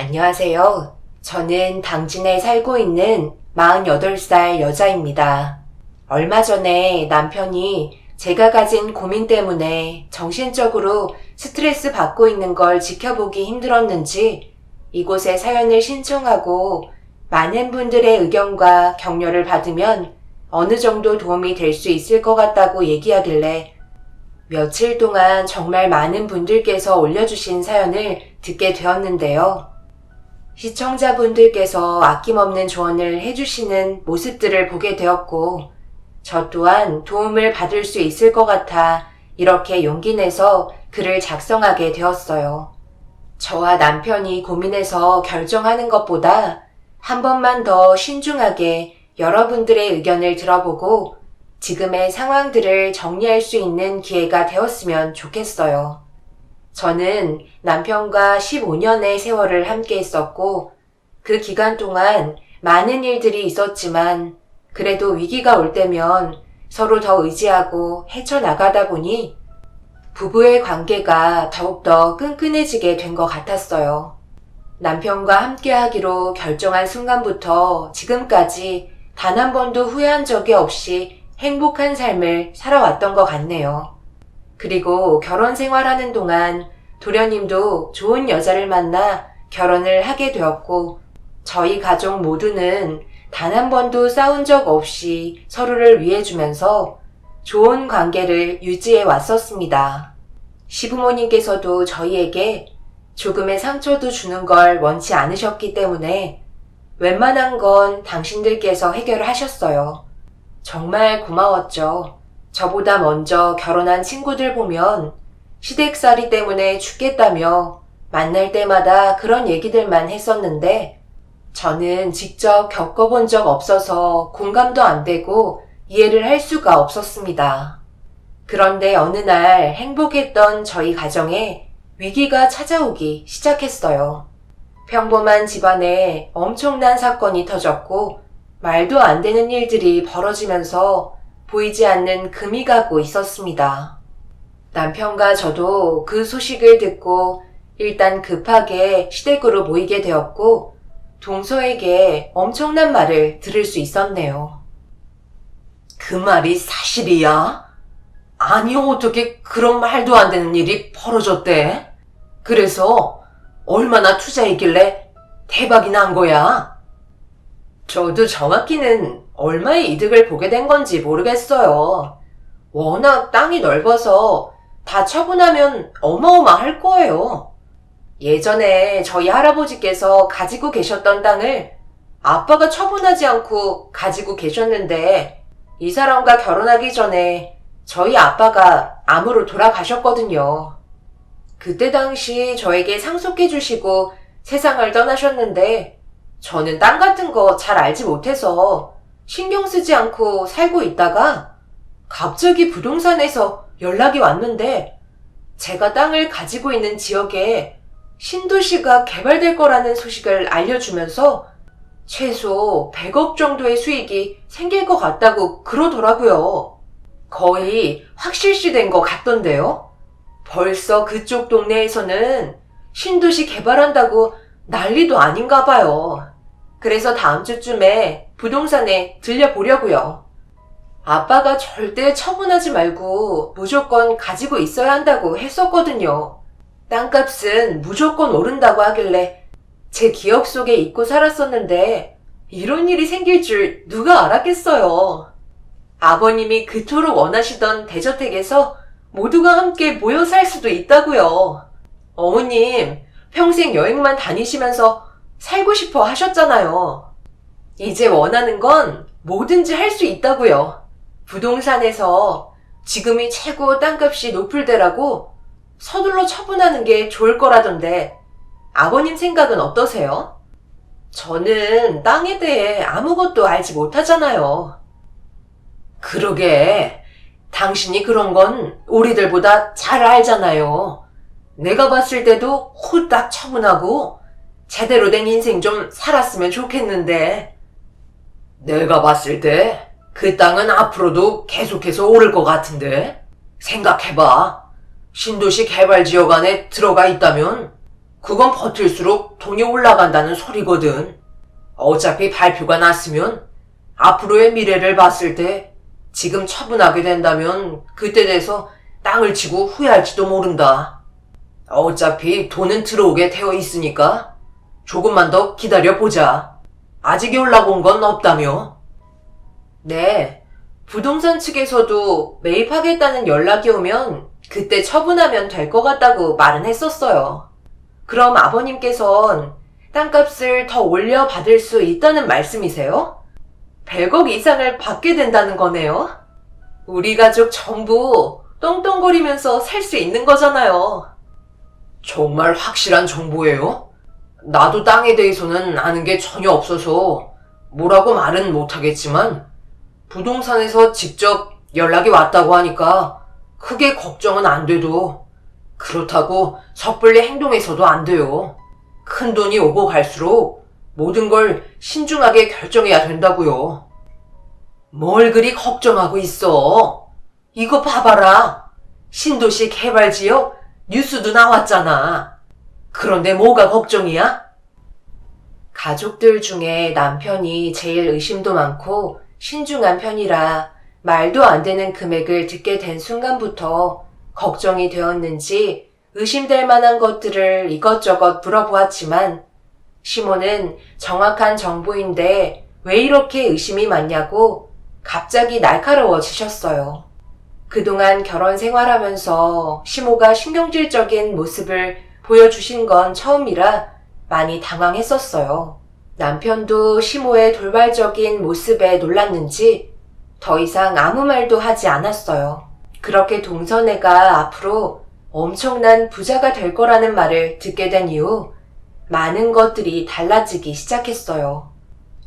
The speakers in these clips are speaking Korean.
안녕하세요. 저는 당진에 살고 있는 48살 여자입니다. 얼마 전에 남편이 제가 가진 고민 때문에 정신적으로 스트레스 받고 있는 걸 지켜보기 힘들었는지 이곳에 사연을 신청하고 많은 분들의 의견과 격려를 받으면 어느 정도 도움이 될 수 있을 것 같다고 얘기하길래 며칠 동안 정말 많은 분들께서 올려주신 사연을 듣게 되었는데요. 시청자분들께서 아낌없는 조언을 해주시는 모습들을 보게 되었고, 저 또한 도움을 받을 수 있을 것 같아 이렇게 용기 내서 글을 작성하게 되었어요. 저와 남편이 고민해서 결정하는 것보다 한 번만 더 신중하게 여러분들의 의견을 들어보고 지금의 상황들을 정리할 수 있는 기회가 되었으면 좋겠어요. 저는 남편과 15년의 세월을 함께 했었고 그 기간 동안 많은 일들이 있었지만 그래도 위기가 올 때면 서로 더 의지하고 헤쳐나가다 보니 부부의 관계가 더욱더 끈끈해지게 된 것 같았어요. 남편과 함께하기로 결정한 순간부터 지금까지 단 한 번도 후회한 적이 없이 행복한 삶을 살아왔던 것 같네요. 그리고 결혼 생활하는 동안 도련님도 좋은 여자를 만나 결혼을 하게 되었고 저희 가족 모두는 단 한 번도 싸운 적 없이 서로를 위해주면서 좋은 관계를 유지해 왔었습니다. 시부모님께서도 저희에게 조금의 상처도 주는 걸 원치 않으셨기 때문에 웬만한 건 당신들께서 해결을 하셨어요. 정말 고마웠죠. 저보다 먼저 결혼한 친구들 보면 시댁살이 때문에 죽겠다며 만날 때마다 그런 얘기들만 했었는데 저는 직접 겪어본 적 없어서 공감도 안 되고 이해를 할 수가 없었습니다. 그런데 어느 날 행복했던 저희 가정에 위기가 찾아오기 시작했어요. 평범한 집안에 엄청난 사건이 터졌고 말도 안 되는 일들이 벌어지면서 보이지 않는 금이 가고 있었습니다. 남편과 저도 그 소식을 듣고 일단 급하게 시댁으로 모이게 되었고 동서에게 엄청난 말을 들을 수 있었네요. 그 말이 사실이야? 아니, 어떻게 그런 말도 안 되는 일이 벌어졌대? 그래서 얼마나 투자했길래 대박이 난 거야? 저도 정확히는 얼마의 이득을 보게 된 건지 모르겠어요. 워낙 땅이 넓어서 다 처분하면 어마어마할 거예요. 예전에 저희 할아버지께서 가지고 계셨던 땅을 아빠가 처분하지 않고 가지고 계셨는데 이 사람과 결혼하기 전에 저희 아빠가 암으로 돌아가셨거든요. 그때 당시 저에게 상속해 주시고 세상을 떠나셨는데 저는 땅 같은 거 잘 알지 못해서 신경 쓰지 않고 살고 있다가 갑자기 부동산에서 연락이 왔는데 제가 땅을 가지고 있는 지역에 신도시가 개발될 거라는 소식을 알려주면서 최소 100억 정도의 수익이 생길 것 같다고 그러더라고요. 거의 확실시된 것 같던데요. 벌써 그쪽 동네에서는 신도시 개발한다고 난리도 아닌가 봐요. 그래서 다음 주쯤에 부동산에 들려보려고요. 아빠가 절대 처분하지 말고 무조건 가지고 있어야 한다고 했었거든요. 땅값은 무조건 오른다고 하길래 제 기억 속에 잊고 살았었는데 이런 일이 생길 줄 누가 알았겠어요. 아버님이 그토록 원하시던 대저택에서 모두가 함께 모여 살 수도 있다고요. 어머님, 평생 여행만 다니시면서 살고 싶어 하셨잖아요. 이제 원하는 건 뭐든지 할 수 있다고요. 부동산에서 지금이 최고 땅값이 높을 때라고 서둘러 처분하는 게 좋을 거라던데 아버님 생각은 어떠세요? 저는 땅에 대해 아무것도 알지 못하잖아요. 그러게, 당신이 그런 건 우리들보다 잘 알잖아요. 내가 봤을 때도 홀딱 처분하고 제대로 된 인생 좀 살았으면 좋겠는데. 내가 봤을 때 그 땅은 앞으로도 계속해서 오를 것 같은데. 생각해봐. 신도시 개발지역 안에 들어가 있다면 그건 버틸수록 돈이 올라간다는 소리거든. 어차피 발표가 났으면 앞으로의 미래를 봤을 때 지금 처분하게 된다면 그때 돼서 땅을 치고 후회할지도 모른다. 어차피 돈은 들어오게 되어 있으니까 조금만 더 기다려보자. 아직 연락 온 건 없다며? 네, 부동산 측에서도 매입하겠다는 연락이 오면 그때 처분하면 될 것 같다고 말은 했었어요. 그럼 아버님께선 땅값을 더 올려 받을 수 있다는 말씀이세요? 100억 이상을 받게 된다는 거네요? 우리 가족 전부 떵떵거리면서 살 수 있는 거잖아요. 정말 확실한 정보예요? 나도 땅에 대해서는 아는 게 전혀 없어서 뭐라고 말은 못하겠지만 부동산에서 직접 연락이 왔다고 하니까 크게 걱정은 안 돼도 그렇다고 섣불리 행동해서도 안 돼요. 큰 돈이 오고 갈수록 모든 걸 신중하게 결정해야 된다고요. 뭘 그리 걱정하고 있어? 이거 봐봐라. 신도시 개발지역 뉴스도 나왔잖아. 그런데 뭐가 걱정이야? 가족들 중에 남편이 제일 의심도 많고 신중한 편이라 말도 안 되는 금액을 듣게 된 순간부터 걱정이 되었는지 의심될 만한 것들을 이것저것 물어보았지만 시모는 정확한 정보인데 왜 이렇게 의심이 많냐고 갑자기 날카로워지셨어요. 그동안 결혼 생활하면서 시모가 신경질적인 모습을 보여주신 건 처음이라 많이 당황했었어요. 남편도 시모의 돌발적인 모습에 놀랐는지 더 이상 아무 말도 하지 않았어요. 그렇게 동서애가 앞으로 엄청난 부자가 될 거라는 말을 듣게 된 이후 많은 것들이 달라지기 시작했어요.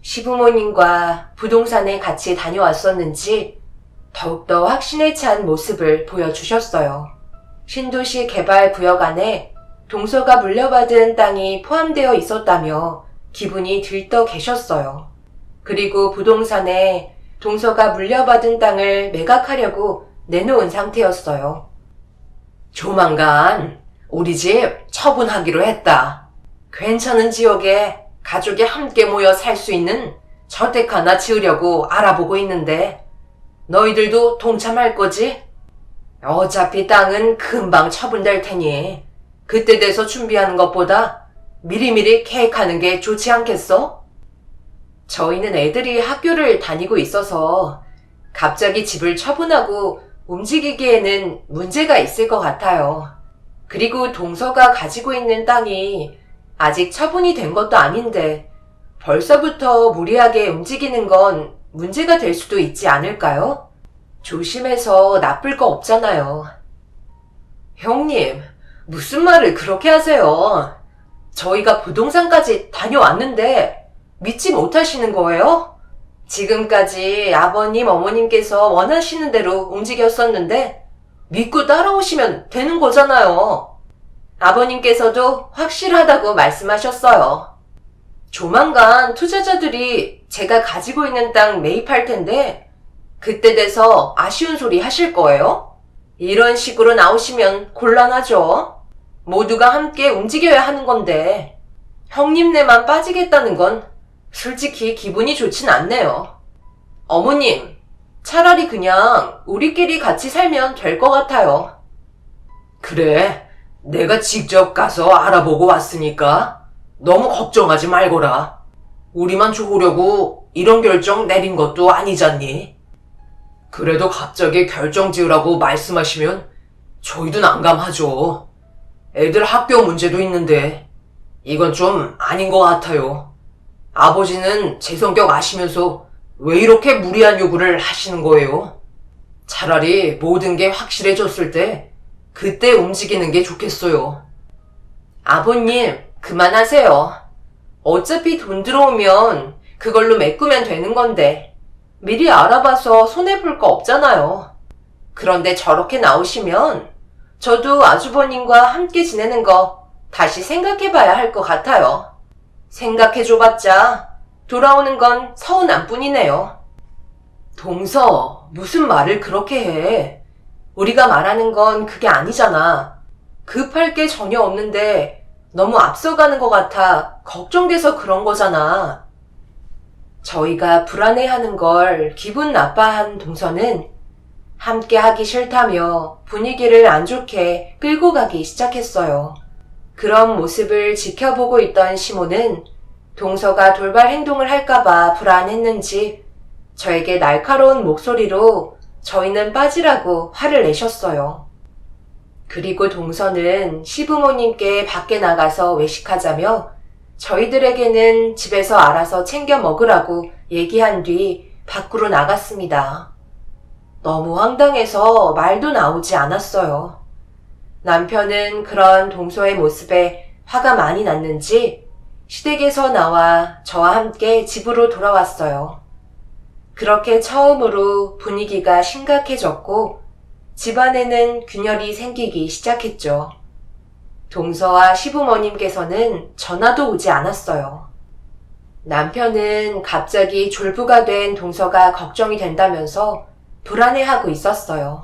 시부모님과 부동산에 같이 다녀왔었는지 더욱더 확신에 찬 모습을 보여주셨어요. 신도시 개발 구역 안에 동서가 물려받은 땅이 포함되어 있었다며 기분이 들떠 계셨어요. 그리고 부동산에 동서가 물려받은 땅을 매각하려고 내놓은 상태였어요. 조만간 우리 집 처분하기로 했다. 괜찮은 지역에 가족이 함께 모여 살 수 있는 저택 하나 지으려고 알아보고 있는데 너희들도 동참할 거지? 어차피 땅은 금방 처분될 테니 그때 돼서 준비하는 것보다 미리미리 계획하는 게 좋지 않겠어? 저희는 애들이 학교를 다니고 있어서 갑자기 집을 처분하고 움직이기에는 문제가 있을 것 같아요. 그리고 동서가 가지고 있는 땅이 아직 처분이 된 것도 아닌데 벌써부터 무리하게 움직이는 건 문제가 될 수도 있지 않을까요? 조심해서 나쁠 거 없잖아요. 형님, 무슨 말을 그렇게 하세요? 저희가 부동산까지 다녀왔는데 믿지 못하시는 거예요? 지금까지 아버님, 어머님께서 원하시는 대로 움직였었는데 믿고 따라오시면 되는 거잖아요. 아버님께서도 확실하다고 말씀하셨어요. 조만간 투자자들이 제가 가지고 있는 땅 매입할 텐데 그때 돼서 아쉬운 소리 하실 거예요? 이런 식으로 나오시면 곤란하죠. 모두가 함께 움직여야 하는 건데 형님네만 빠지겠다는 건 솔직히 기분이 좋진 않네요. 어머님, 차라리 그냥 우리끼리 같이 살면 될 것 같아요. 그래, 내가 직접 가서 알아보고 왔으니까 너무 걱정하지 말거라. 우리만 좋으려고 이런 결정 내린 것도 아니잖니. 그래도 갑자기 결정 지으라고 말씀하시면 저희도 난감하죠. 애들 학교 문제도 있는데 이건 좀 아닌 것 같아요. 아버지는 제 성격 아시면서 왜 이렇게 무리한 요구를 하시는 거예요? 차라리 모든 게 확실해졌을 때 그때 움직이는 게 좋겠어요. 아버님, 그만하세요. 어차피 돈 들어오면 그걸로 메꾸면 되는 건데 미리 알아봐서 손해볼 거 없잖아요. 그런데 저렇게 나오시면 저도 아주버님과 함께 지내는 거 다시 생각해봐야 할 것 같아요. 생각해줘봤자 돌아오는 건 서운한 뿐이네요. 동서, 무슨 말을 그렇게 해? 우리가 말하는 건 그게 아니잖아. 급할 게 전혀 없는데 너무 앞서가는 것 같아 걱정돼서 그런 거잖아. 저희가 불안해하는 걸 기분 나빠한 동서는 함께 하기 싫다며 분위기를 안 좋게 끌고 가기 시작했어요. 그런 모습을 지켜보고 있던 시모는 동서가 돌발 행동을 할까봐 불안했는지 저에게 날카로운 목소리로 저희는 빠지라고 화를 내셨어요. 그리고 동서는 시부모님께 밖에 나가서 외식하자며 저희들에게는 집에서 알아서 챙겨 먹으라고 얘기한 뒤 밖으로 나갔습니다. 너무 황당해서 말도 나오지 않았어요. 남편은 그런 동서의 모습에 화가 많이 났는지 시댁에서 나와 저와 함께 집으로 돌아왔어요. 그렇게 처음으로 분위기가 심각해졌고 집안에는 균열이 생기기 시작했죠. 동서와 시부모님께서는 전화도 오지 않았어요. 남편은 갑자기 졸부가 된 동서가 걱정이 된다면서 불안해하고 있었어요.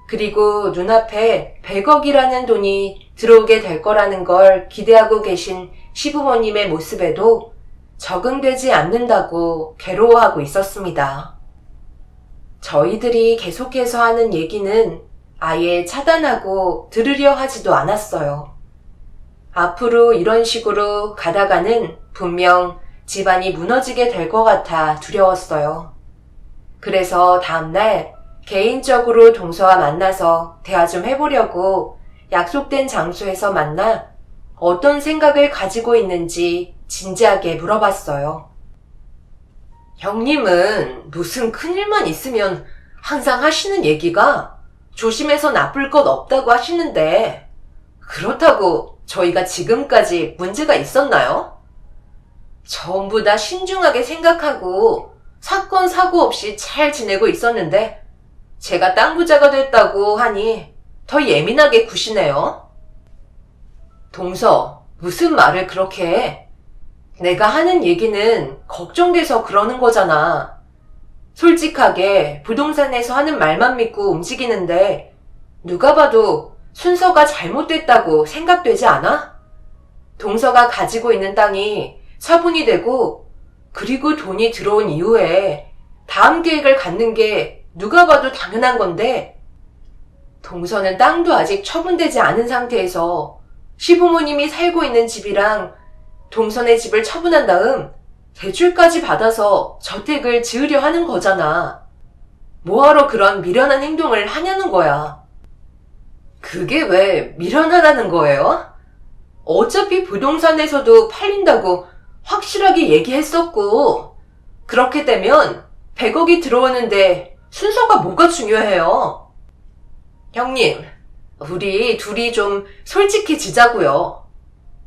그리고 눈앞에 100억이라는 돈이 들어오게 될 거라는 걸 기대하고 계신 시부모님의 모습에도 적응되지 않는다고 괴로워하고 있었습니다. 저희들이 계속해서 하는 얘기는 아예 차단하고 들으려 하지도 않았어요. 앞으로 이런 식으로 가다가는 분명 집안이 무너지게 될 것 같아 두려웠어요. 그래서 다음날 개인적으로 동서와 만나서 대화 좀 해보려고 약속된 장소에서 만나 어떤 생각을 가지고 있는지 진지하게 물어봤어요. 형님은 무슨 큰일만 있으면 항상 하시는 얘기가 조심해서 나쁠 것 없다고 하시는데 그렇다고 저희가 지금까지 문제가 있었나요? 전부 다 신중하게 생각하고 사건 사고 없이 잘 지내고 있었는데 제가 땅 부자가 됐다고 하니 더 예민하게 구시네요. 동서, 무슨 말을 그렇게 해? 내가 하는 얘기는 걱정돼서 그러는 거잖아. 솔직하게 부동산에서 하는 말만 믿고 움직이는데 누가 봐도 순서가 잘못됐다고 생각되지 않아? 동서가 가지고 있는 땅이 처분이 되고 그리고 돈이 들어온 이후에 다음 계획을 갖는 게 누가 봐도 당연한 건데 동서는 땅도 아직 처분되지 않은 상태에서 시부모님이 살고 있는 집이랑 동서의 집을 처분한 다음 대출까지 받아서 저택을 지으려 하는 거잖아. 뭐하러 그런 미련한 행동을 하냐는 거야. 그게 왜 미련하다는 거예요? 어차피 부동산에서도 팔린다고 확실하게 얘기했었고 그렇게 되면 100억이 들어오는데 순서가 뭐가 중요해요? 형님, 우리 둘이 좀 솔직해지자고요.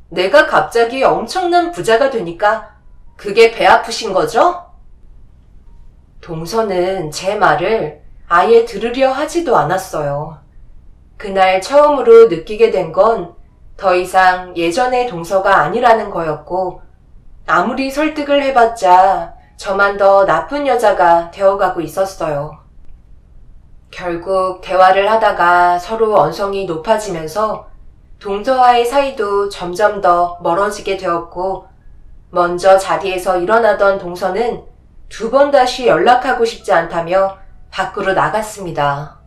내가 갑자기 엄청난 부자가 되니까 그게 배 아프신 거죠? 동서는 제 말을 아예 들으려 하지도 않았어요. 그날 처음으로 느끼게 된 건 더 이상 예전의 동서가 아니라는 거였고 아무리 설득을 해봤자 저만 더 나쁜 여자가 되어가고 있었어요. 결국 대화를 하다가 서로 언성이 높아지면서 동서와의 사이도 점점 더 멀어지게 되었고 먼저 자리에서 일어나던 동서는 2번 다시 연락하고 싶지 않다며 밖으로 나갔습니다.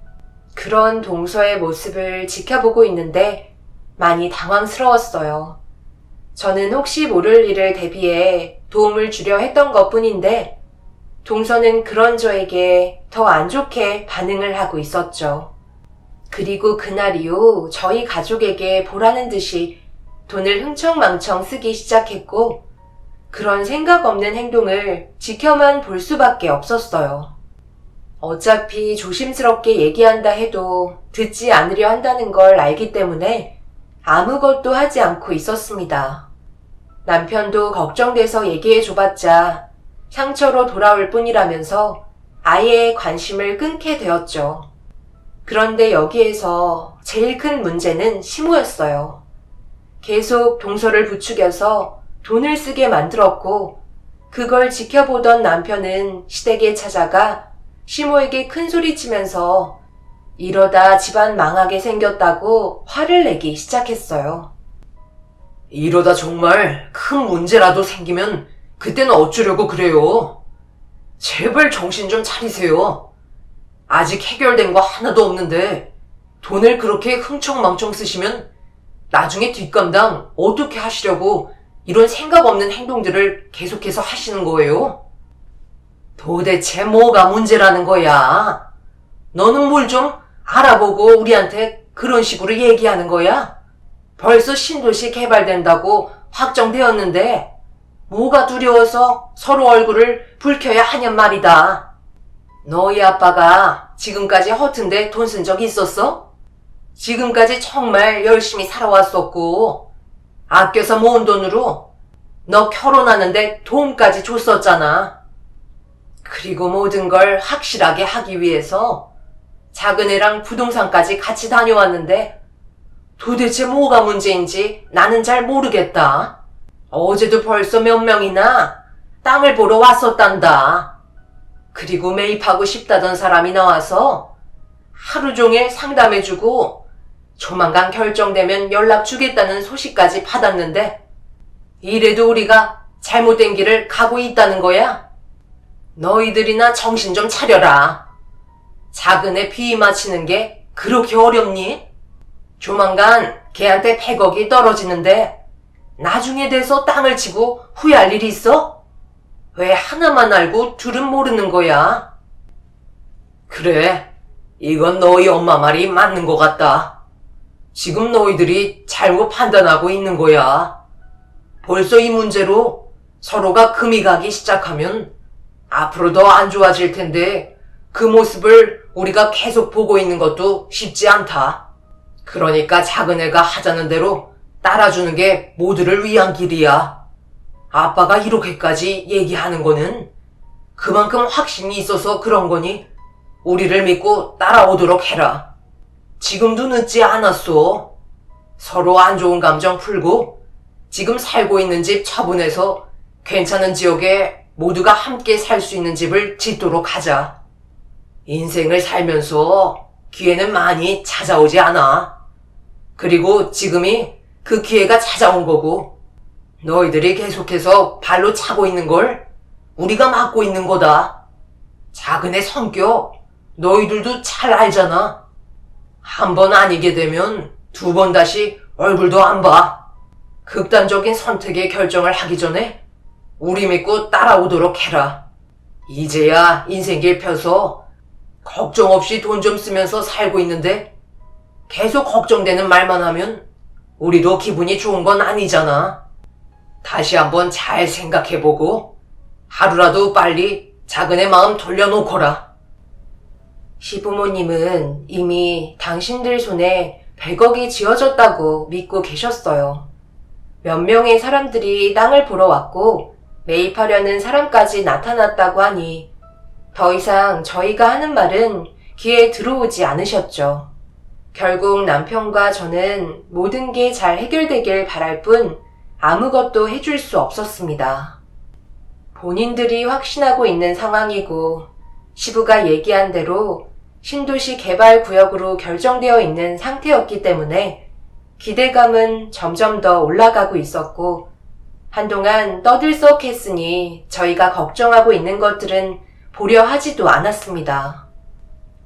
그런 동서의 모습을 지켜보고 있는데 많이 당황스러웠어요. 저는 혹시 모를 일을 대비해 도움을 주려 했던 것뿐인데 동서는 그런 저에게 더 안 좋게 반응을 하고 있었죠. 그리고 그날 이후 저희 가족에게 보라는 듯이 돈을 흥청망청 쓰기 시작했고 그런 생각 없는 행동을 지켜만 볼 수밖에 없었어요. 어차피 조심스럽게 얘기한다 해도 듣지 않으려 한다는 걸 알기 때문에 아무것도 하지 않고 있었습니다. 남편도 걱정돼서 얘기해줘봤자 상처로 돌아올 뿐이라면서 아예 관심을 끊게 되었죠. 그런데 여기에서 제일 큰 문제는 시모였어요. 계속 동서를 부추겨서 돈을 쓰게 만들었고 그걸 지켜보던 남편은 시댁에 찾아가 시모에게 큰소리치면서 이러다 집안 망하게 생겼다고 화를 내기 시작했어요. 이러다 정말 큰 문제라도 생기면 그때는 어쩌려고 그래요? 제발 정신 좀 차리세요. 아직 해결된 거 하나도 없는데 돈을 그렇게 흥청망청 쓰시면 나중에 뒷감당 어떻게 하시려고 이런 생각 없는 행동들을 계속해서 하시는 거예요? 도대체 뭐가 문제라는 거야? 너는 뭘 좀 알아보고 우리한테 그런 식으로 얘기하는 거야? 벌써 신도시 개발된다고 확정되었는데 뭐가 두려워서 서로 얼굴을 붉혀야 하냔 말이다. 너희 아빠가 지금까지 허튼데 돈 쓴 적 있었어? 지금까지 정말 열심히 살아왔었고 아껴서 모은 돈으로 너 결혼하는데 도움까지 줬었잖아. 그리고 모든 걸 확실하게 하기 위해서 작은 애랑 부동산까지 같이 다녀왔는데 도대체 뭐가 문제인지 나는 잘 모르겠다. 어제도 벌써 몇 명이나 땅을 보러 왔었단다. 그리고 매입하고 싶다던 사람이 나와서 하루 종일 상담해주고 조만간 결정되면 연락 주겠다는 소식까지 받았는데 이래도 우리가 잘못된 길을 가고 있다는 거야? 너희들이나 정신 좀 차려라. 작은 애 비 맞히는 게 그렇게 어렵니? 조만간 걔한테 100억이 떨어지는데 나중에 돼서 땅을 치고 후회할 일이 있어? 왜 하나만 알고 둘은 모르는 거야? 그래, 이건 너희 엄마 말이 맞는 것 같다. 지금 너희들이 잘못 판단하고 있는 거야. 벌써 이 문제로 서로가 금이 가기 시작하면 앞으로 더 안 좋아질 텐데 그 모습을 우리가 계속 보고 있는 것도 쉽지 않다. 그러니까 작은 애가 하자는 대로 따라주는 게 모두를 위한 길이야. 아빠가 이렇게까지 얘기하는 거는 그만큼 확신이 있어서 그런 거니 우리를 믿고 따라오도록 해라. 지금도 늦지 않았어. 서로 안 좋은 감정 풀고 지금 살고 있는 집 처분해서 괜찮은 지역에 모두가 함께 살 수 있는 집을 짓도록 하자. 인생을 살면서 기회는 많이 찾아오지 않아. 그리고 지금이 그 기회가 찾아온 거고 너희들이 계속해서 발로 차고 있는 걸 우리가 막고 있는 거다. 작은 애 성격 너희들도 잘 알잖아. 한 번 아니게 되면 두 번 다시 얼굴도 안 봐. 극단적인 선택의 결정을 하기 전에 우리 믿고 따라오도록 해라. 이제야 인생길 펴서 걱정 없이 돈 좀 쓰면서 살고 있는데 계속 걱정되는 말만 하면 우리도 기분이 좋은 건 아니잖아. 다시 한번 잘 생각해보고 하루라도 빨리 작은 애 마음 돌려놓거라. 시부모님은 이미 당신들 손에 100억이 쥐어졌다고 믿고 계셨어요. 몇 명의 사람들이 땅을 보러 왔고 매입하려는 사람까지 나타났다고 하니 더 이상 저희가 하는 말은 귀에 들어오지 않으셨죠. 결국 남편과 저는 모든 게 잘 해결되길 바랄 뿐 아무것도 해줄 수 없었습니다. 본인들이 확신하고 있는 상황이고 시부가 얘기한 대로 신도시 개발구역으로 결정되어 있는 상태였기 때문에 기대감은 점점 더 올라가고 있었고 한동안 떠들썩했으니 저희가 걱정하고 있는 것들은 보려 하지도 않았습니다.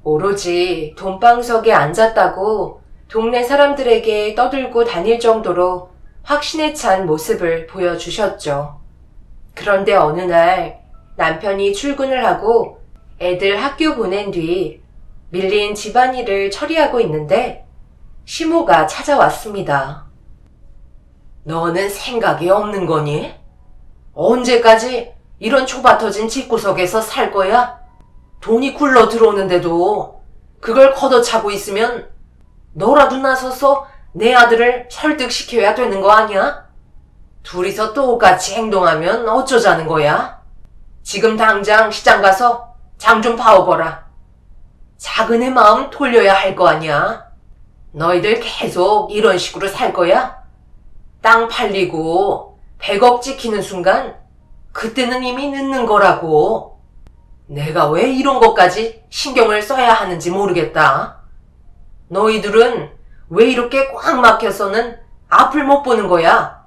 오로지 돈방석에 앉았다고 동네 사람들에게 떠들고 다닐 정도로 확신에 찬 모습을 보여주셨죠. 그런데 어느 날 남편이 출근을 하고 애들 학교 보낸 뒤 밀린 집안일을 처리하고 있는데 시모가 찾아왔습니다. 너는 생각이 없는 거니? 언제까지 이런 좁아터진 집구석에서 살 거야? 돈이 굴러 들어오는데도 그걸 걷어차고 있으면 너라도 나서서 내 아들을 설득시켜야 되는 거 아니야? 둘이서 똑같이 행동하면 어쩌자는 거야? 지금 당장 시장 가서 장 좀 봐오거라. 작은 애 마음 돌려야 할 거 아니야? 너희들 계속 이런 식으로 살 거야? 땅 팔리고 100억 찍히는 순간 그때는 이미 늦는 거라고. 내가 왜 이런 것까지 신경을 써야 하는지 모르겠다. 너희들은 왜 이렇게 꽉 막혀서는 앞을 못 보는 거야?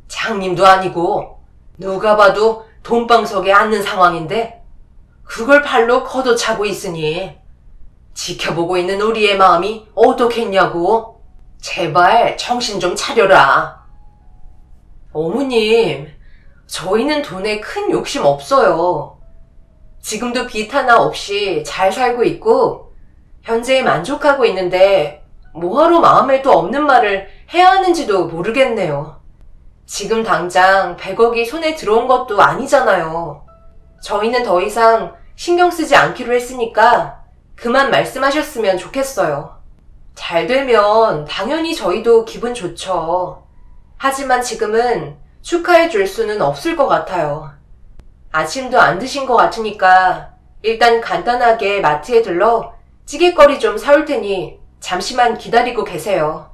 장님도 아니고 누가 봐도 돈방석에 앉는 상황인데 그걸 발로 걷어차고 있으니 지켜보고 있는 우리의 마음이 어떻겠냐고. 제발 정신 좀 차려라. 어머님, 저희는 돈에 큰 욕심 없어요. 지금도 빚 하나 없이 잘 살고 있고 현재에 만족하고 있는데 뭐하러 마음에도 없는 말을 해야 하는지도 모르겠네요. 지금 당장 100억이 손에 들어온 것도 아니잖아요. 저희는 더 이상 신경 쓰지 않기로 했으니까 그만 말씀하셨으면 좋겠어요. 잘 되면 당연히 저희도 기분 좋죠. 하지만 지금은 축하해 줄 수는 없을 것 같아요. 아침도 안 드신 것 같으니까 일단 간단하게 마트에 들러 찌개거리 좀 사올 테니 잠시만 기다리고 계세요.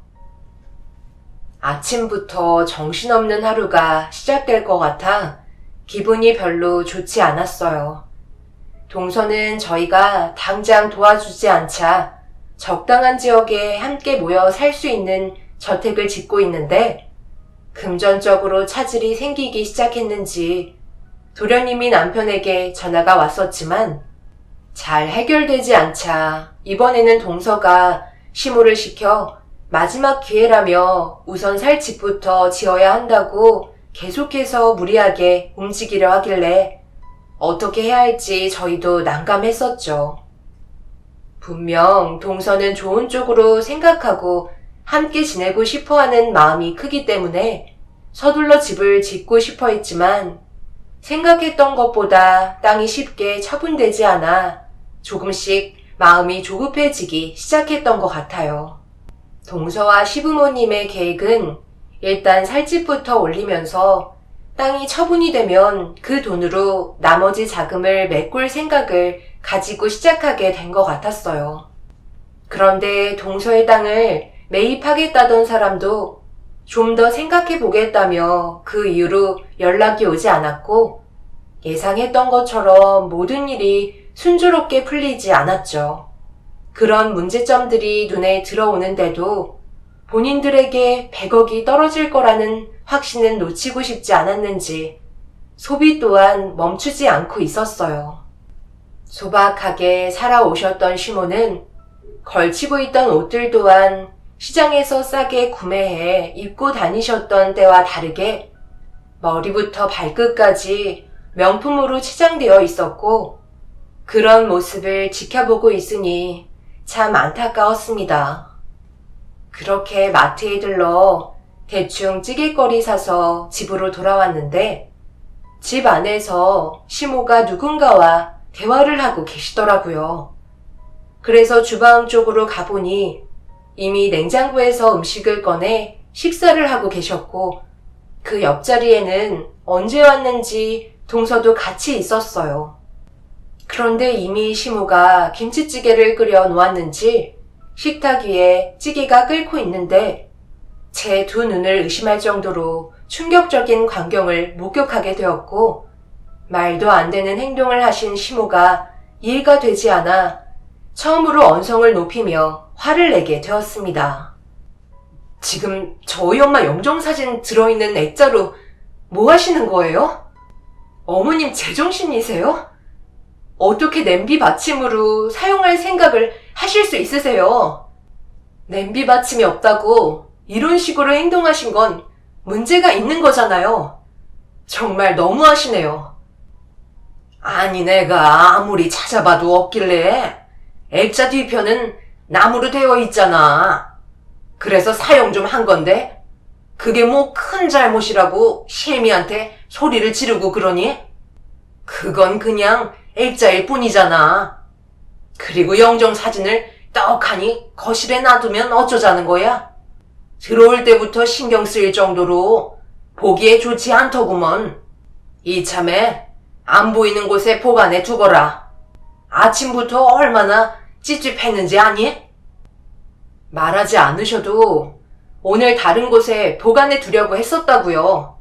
아침부터 정신없는 하루가 시작될 것 같아 기분이 별로 좋지 않았어요. 동서는 저희가 당장 도와주지 않자 적당한 지역에 함께 모여 살 수 있는 저택을 짓고 있는데 금전적으로 차질이 생기기 시작했는지 도련님이 남편에게 전화가 왔었지만 잘 해결되지 않자 이번에는 동서가 시모를 시켜 마지막 기회라며 우선 살 집부터 지어야 한다고 계속해서 무리하게 움직이려 하길래 어떻게 해야 할지 저희도 난감했었죠. 분명 동서는 좋은 쪽으로 생각하고 함께 지내고 싶어하는 마음이 크기 때문에 서둘러 집을 짓고 싶어 했지만 생각했던 것보다 땅이 쉽게 처분되지 않아 조금씩 마음이 조급해지기 시작했던 것 같아요. 동서와 시부모님의 계획은 일단 살집부터 올리면서 땅이 처분이 되면 그 돈으로 나머지 자금을 메꿀 생각을 가지고 시작하게 된 것 같았어요. 그런데 동서의 땅을 매입하겠다던 사람도 좀 더 생각해 보겠다며 그 이후로 연락이 오지 않았고 예상했던 것처럼 모든 일이 순조롭게 풀리지 않았죠. 그런 문제점들이 눈에 들어오는데도 본인들에게 100억이 떨어질 거라는 확신은 놓치고 싶지 않았는지 소비 또한 멈추지 않고 있었어요. 소박하게 살아오셨던 시모는 걸치고 있던 옷들 또한 시장에서 싸게 구매해 입고 다니셨던 때와 다르게 머리부터 발끝까지 명품으로 치장되어 있었고 그런 모습을 지켜보고 있으니 참 안타까웠습니다. 그렇게 마트에 들러 대충 찌개거리 사서 집으로 돌아왔는데 집 안에서 시모가 누군가와 대화를 하고 계시더라고요. 그래서 주방 쪽으로 가보니 이미 냉장고에서 음식을 꺼내 식사를 하고 계셨고 그 옆자리에는 언제 왔는지 동서도 같이 있었어요. 그런데 이미 시모가 김치찌개를 끓여 놓았는지 식탁 위에 찌개가 끓고 있는데 제 두 눈을 의심할 정도로 충격적인 광경을 목격하게 되었고 말도 안 되는 행동을 하신 시모가 이해가 되지 않아 처음으로 언성을 높이며 화를 내게 되었습니다. 지금 저희 엄마 영정사진 들어있는 액자로 뭐 하시는 거예요? 어머님 제정신이세요? 어떻게 냄비 받침으로 사용할 생각을 하실 수 있으세요? 냄비 받침이 없다고 이런 식으로 행동하신 건 문제가 있는 거잖아요. 정말 너무하시네요. 아니 내가 아무리 찾아봐도 없길래 액자 뒤편은 나무로 되어 있잖아. 그래서 사용 좀 한 건데 그게 뭐 큰 잘못이라고 셰미한테 소리를 지르고 그러니? 그건 그냥 액자일 뿐이잖아. 그리고 영정 사진을 떡하니 거실에 놔두면 어쩌자는 거야? 들어올 때부터 신경 쓰일 정도로 보기에 좋지 않더구먼. 이참에 안 보이는 곳에 보관해 두거라. 아침부터 얼마나 찝찝했는지 아니? 말하지 않으셔도 오늘 다른 곳에 보관해 두려고 했었다고요.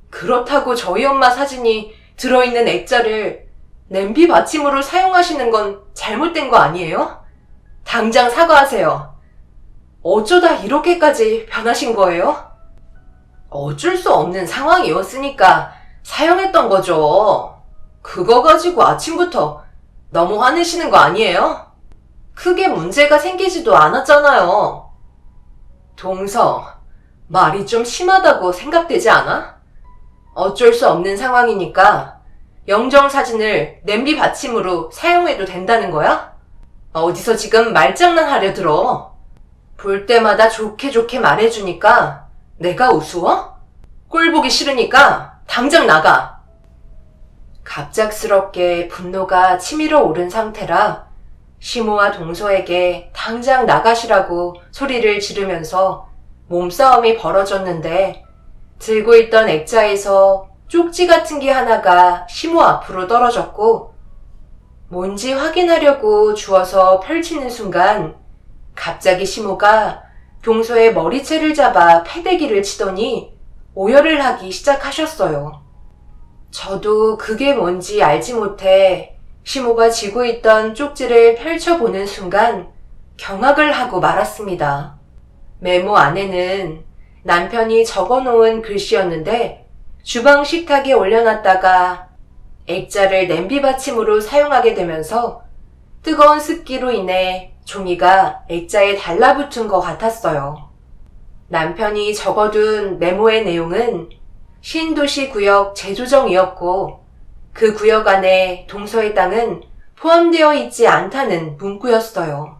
그렇다고 저희 엄마 사진이 들어있는 액자를 냄비 받침으로 사용하시는 건 잘못된 거 아니에요? 당장 사과하세요. 어쩌다 이렇게까지 변하신 거예요? 어쩔 수 없는 상황이었으니까 사용했던 거죠. 그거 가지고 아침부터 너무 화내시는 거 아니에요? 크게 문제가 생기지도 않았잖아요. 동서, 말이 좀 심하다고 생각되지 않아? 어쩔 수 없는 상황이니까 영정사진을 냄비 받침으로 사용해도 된다는 거야? 어디서 지금 말장난하려 들어? 볼 때마다 좋게 좋게 말해주니까 내가 우스워? 꼴 보기 싫으니까 당장 나가. 갑작스럽게 분노가 치밀어 오른 상태라 시모와 동서에게 당장 나가시라고 소리를 지르면서 몸싸움이 벌어졌는데 들고 있던 액자에서 쪽지 같은 게 하나가 시모 앞으로 떨어졌고 뭔지 확인하려고 주워서 펼치는 순간 갑자기 시모가 동서의 머리채를 잡아 패대기를 치더니 오열을 하기 시작하셨어요. 저도 그게 뭔지 알지 못해 시모가 쥐고 있던 쪽지를 펼쳐보는 순간 경악을 하고 말았습니다. 메모 안에는 남편이 적어놓은 글씨였는데 주방 식탁에 올려놨다가 액자를 냄비 받침으로 사용하게 되면서 뜨거운 습기로 인해 종이가 액자에 달라붙은 것 같았어요. 남편이 적어둔 메모의 내용은 신도시 구역 재조정이었고 그 구역 안에 동서의 땅은 포함되어 있지 않다는 문구였어요.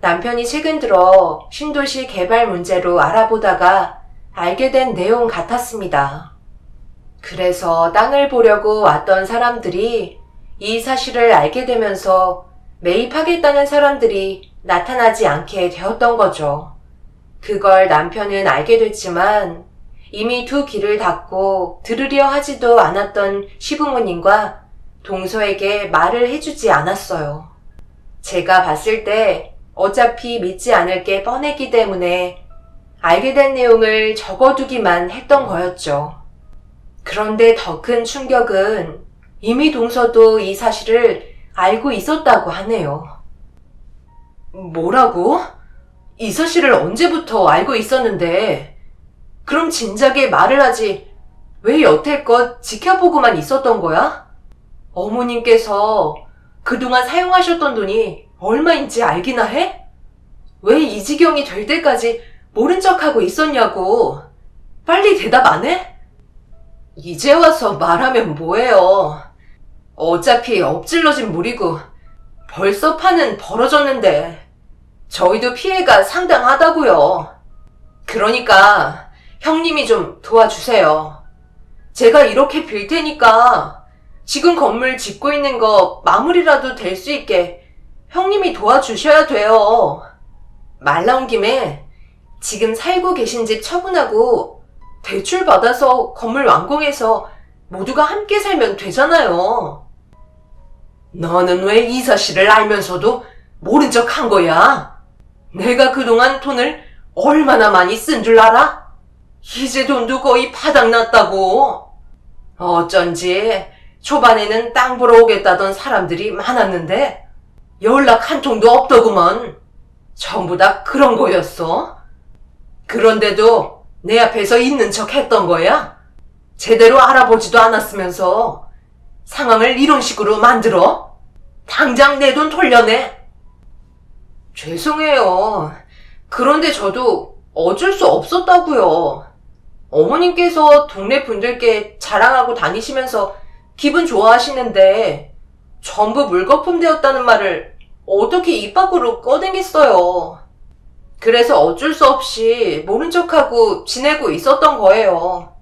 남편이 최근 들어 신도시 개발 문제로 알아보다가 알게 된 내용 같았습니다. 그래서 땅을 보려고 왔던 사람들이 이 사실을 알게 되면서 매입하겠다는 사람들이 나타나지 않게 되었던 거죠. 그걸 남편은 알게 됐지만 이미 두 귀를 닫고 들으려 하지도 않았던 시부모님과 동서에게 말을 해주지 않았어요. 제가 봤을 때 어차피 믿지 않을 게 뻔했기 때문에 알게 된 내용을 적어두기만 했던 거였죠. 그런데 더 큰 충격은 이미 동서도 이 사실을 알고 있었다고 하네요. 뭐라고? 이 사실을 언제부터 알고 있었는데 그럼 진작에 말을 하지 왜 여태껏 지켜보고만 있었던 거야? 어머님께서 그동안 사용하셨던 돈이 얼마인지 알기나 해? 왜 이 지경이 될 때까지 모른 척하고 있었냐고. 빨리 대답 안 해? 이제 와서 말하면 뭐해요. 어차피 엎질러진 물이고 벌써 판은 벌어졌는데 저희도 피해가 상당하다고요. 그러니까 형님이 좀 도와주세요. 제가 이렇게 빌 테니까 지금 건물 짓고 있는 거 마무리라도 될 수 있게 형님이 도와주셔야 돼요. 말 나온 김에 지금 살고 계신 집 처분하고 대출 받아서 건물 완공해서 모두가 함께 살면 되잖아요. 너는 왜 이 사실을 알면서도 모른 척 한 거야? 내가 그동안 돈을 얼마나 많이 쓴 줄 알아? 이제 돈도 거의 바닥났다고. 어쩐지 초반에는 땅 보러 오겠다던 사람들이 많았는데 연락 한 통도 없더구먼. 전부 다 그런 거였어. 그런데도 내 앞에서 있는 척 했던 거야? 제대로 알아보지도 않았으면서 상황을 이런 식으로 만들어? 당장 내 돈 돌려내. 죄송해요. 그런데 저도 어쩔 수 없었다고요. 어머님께서 동네 분들께 자랑하고 다니시면서 기분 좋아하시는데 전부 물거품 되었다는 말을 어떻게 입 밖으로 꺼내겠어요. 그래서 어쩔 수 없이 모른 척하고 지내고 있었던 거예요.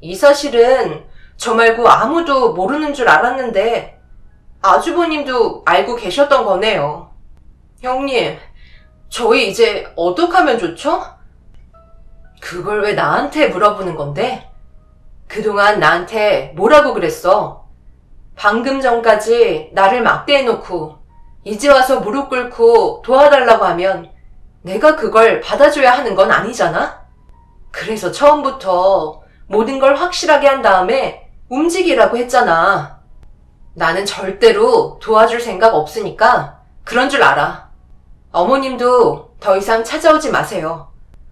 이 사실은 저 말고 아무도 모르는 줄 알았는데 아주버님도 알고 계셨던 거네요. 형님, 저희 이제 어떡 하면 좋죠? 그걸 왜 나한테 물어보는 건데? 그동안 나한테 뭐라고 그랬어? 방금 전까지 나를 막대해놓고 이제 와서 무릎 꿇고 도와달라고 하면 내가 그걸 받아줘야 하는 건 아니잖아? 그래서 처음부터 모든 걸 확실하게 한 다음에 움직이라고 했잖아. 나는 절대로 도와줄 생각 없으니까 그런 줄 알아. 어머님도 더 이상 찾아오지 마세요.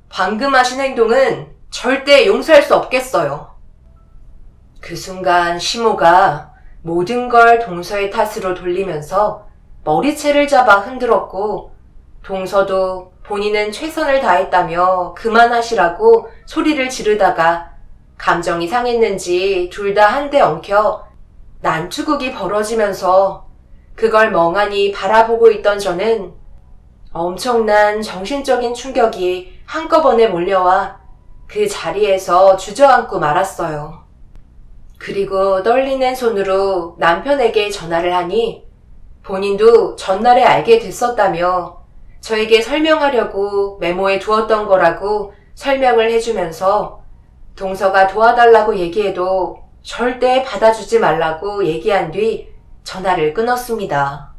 방금 하신 행동은 절대 용서할 수 없겠어요. 그 순간 시모가 모든 걸 동서의 탓으로 돌리면서 머리채를 잡아 흔들었고, 동서도 본인은 최선을 다했다며 그만하시라고 소리를 지르다가 감정이 상했는지 둘 다 한 대 엉켜 난투극이 벌어지면서 그걸 멍하니 바라보고 있던 저는 엄청난 정신적인 충격이 한꺼번에 몰려와 그 자리에서 주저앉고 말았어요. 그리고 떨리는 손으로 남편에게 전화를 하니 본인도 전날에 알게 됐었다며 저에게 설명하려고 메모해 두었던 거라고 설명을 해주면서 동서가 도와달라고 얘기해도 절대 받아주지 말라고 얘기한 뒤 전화를 끊었습니다.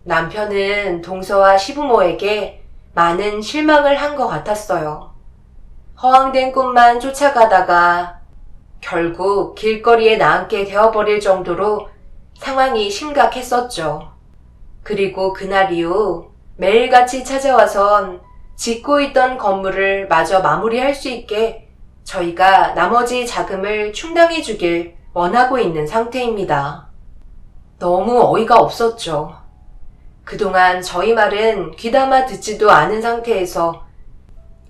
남편은 동서와 시부모에게 많은 실망을 한 것 같았어요. 허황된 꿈만 쫓아가다가 결국 길거리에 나앉게 되어버릴 정도로 상황이 심각했었죠. 그리고 그날 이후 매일같이 찾아와선 짓고 있던 건물을 마저 마무리할 수 있게 저희가 나머지 자금을 충당해 주길 원하고 있는 상태입니다. 너무 어이가 없었죠. 그동안 저희 말은 귀담아 듣지도 않은 상태에서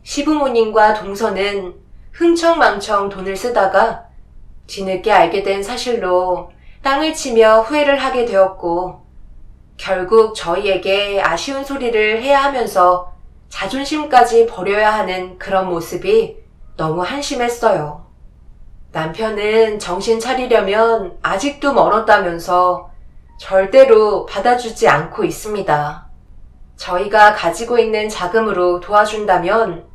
시부모님과 동서는 흥청망청 돈을 쓰다가 뒤늦게 알게 된 사실로 땅을 치며 후회를 하게 되었고, 결국 저희에게 아쉬운 소리를 해야 하면서 자존심까지 버려야 하는 그런 모습이 너무 한심했어요. 남편은 정신 차리려면 아직도 멀었다면서 절대로 받아주지 않고 있습니다. 저희가 가지고 있는 자금으로 도와준다면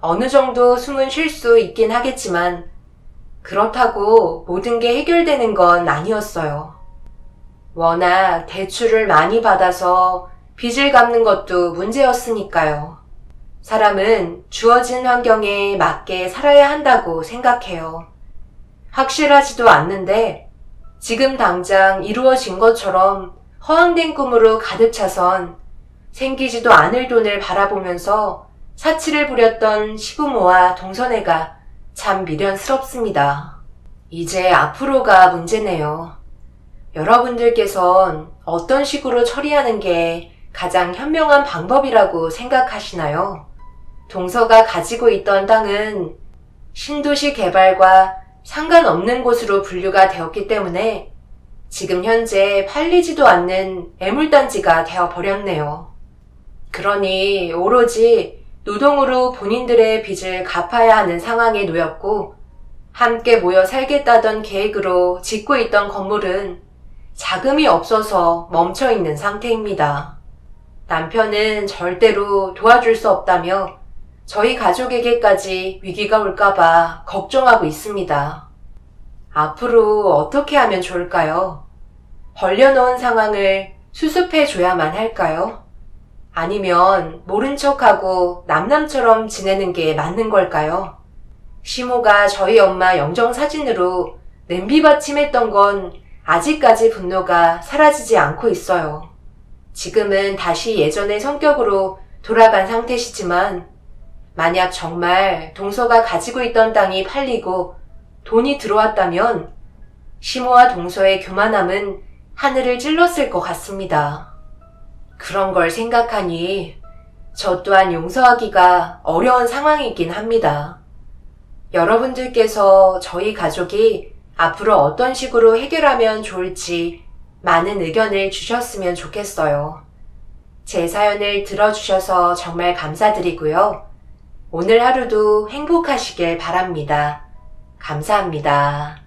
어느 정도 숨은 쉴 수 있긴 하겠지만 그렇다고 모든 게 해결되는 건 아니었어요. 워낙 대출을 많이 받아서 빚을 갚는 것도 문제였으니까요. 사람은 주어진 환경에 맞게 살아야 한다고 생각해요. 확실하지도 않는데 지금 당장 이루어진 것처럼 허황된 꿈으로 가득 차선 생기지도 않을 돈을 바라보면서 사치를 부렸던 시부모와 동서네가 참 미련스럽습니다. 이제 앞으로가 문제네요. 여러분들께선 어떤 식으로 처리하는 게 가장 현명한 방법이라고 생각하시나요? 동서가 가지고 있던 땅은 신도시 개발과 상관없는 곳으로 분류가 되었기 때문에 지금 현재 팔리지도 않는 애물단지가 되어버렸네요. 그러니 오로지 노동으로 본인들의 빚을 갚아야 하는 상황에 놓였고, 함께 모여 살겠다던 계획으로 짓고 있던 건물은 자금이 없어서 멈춰있는 상태입니다. 남편은 절대로 도와줄 수 없다며 저희 가족에게까지 위기가 올까봐 걱정하고 있습니다. 앞으로 어떻게 하면 좋을까요? 벌려놓은 상황을 수습해줘야만 할까요? 아니면 모른 척하고 남남처럼 지내는 게 맞는 걸까요? 시모가 저희 엄마 영정사진으로 냄비 받침했던 건 아직까지 분노가 사라지지 않고 있어요. 지금은 다시 예전의 성격으로 돌아간 상태시지만 만약 정말 동서가 가지고 있던 땅이 팔리고 돈이 들어왔다면 시모와 동서의 교만함은 하늘을 찔렀을 것 같습니다. 그런 걸 생각하니 저 또한 용서하기가 어려운 상황이긴 합니다. 여러분들께서 저희 가족이 앞으로 어떤 식으로 해결하면 좋을지 많은 의견을 주셨으면 좋겠어요. 제 사연을 들어주셔서 정말 감사드리고요. 오늘 하루도 행복하시길 바랍니다. 감사합니다.